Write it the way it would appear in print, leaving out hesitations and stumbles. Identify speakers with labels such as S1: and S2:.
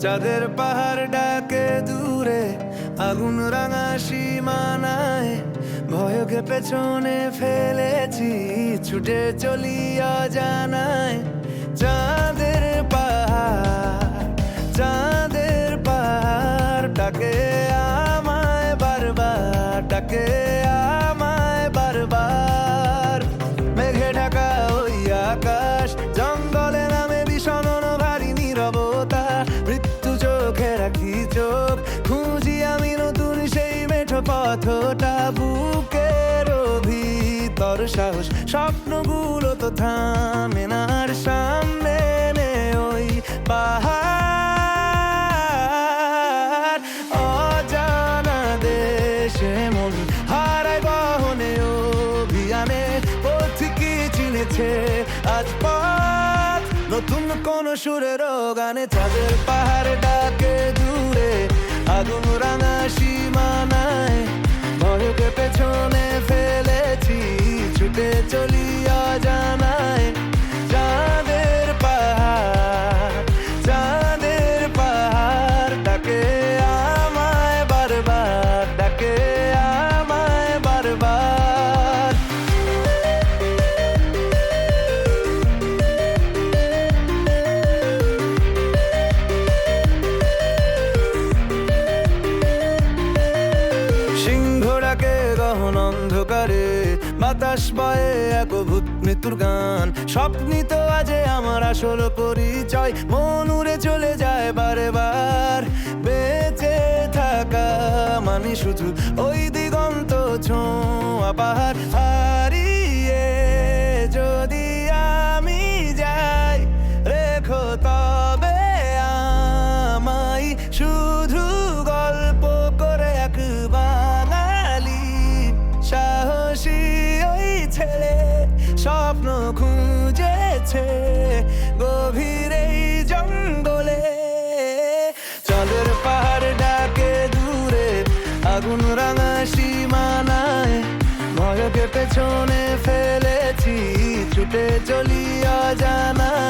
S1: চাঁদের পাহাড় ডাকে দূরে, আগুন রাঙা সীমানায় ভয়কে পেছনে ফেলেছি, ছুটে চলি অজানায়। চাঁদের পাহাড় ডাকে আমায় বারবার, ডাকে আমায় বারবার। মেঘে ঢাকা ওই আকাশ, জঙ্গলে নামে ভীষণ ভারী নীরবতা। মৃত্যু চোখে রাখি চোখ, খুঁজি আমি নতুন সেই মেঠো পথটা। বুকের ভিতর সাহস, স্বপ্নগুলো তো থামে না। আর সামনে নে ওই পাহাড়, অজানা দেশে মন হারায় বহনে অভিযানে। পথিকী চিনেছে আজ পথ, নতুন কোন সুরের গানে। চাঁদের পাহাড় ডাকে দূরে, আগুন রাঙা সীমানায় ভয়কে পেছনে ফেলেছি, ছুটে চলি অজানায়। চাঁদের পাহাড় ডাকে আমায় বারবার, ডাকে আমায় বারবার। সিংহটাকে গহন অন্ধকারে, বাতাস বয়ে এক ভূত মৃত্যুর গান। স্বপ্নিত আজে আমার আসল পরিচয়, মন উড়ে চলে যায় বারে বার। বেঁচে থাকা মানে শুধু ওই দিগন্ত ছোঁয়া পাহাড়। হারিয়ে যদি আমি যাই, রেখো তবে আমায় শুধু গল্প করে এক বাঙালি সাহসী ওই ছেলে। স্বপ্ন খুঁজেছে গভীর এই জঙ্গলে। চাঁদের পাহাড় ডাকে দূরে, আগুন রাঙা সীমানায় ভয়কে পেছনে ফেলেছি, ছুটে চলি অজানায়।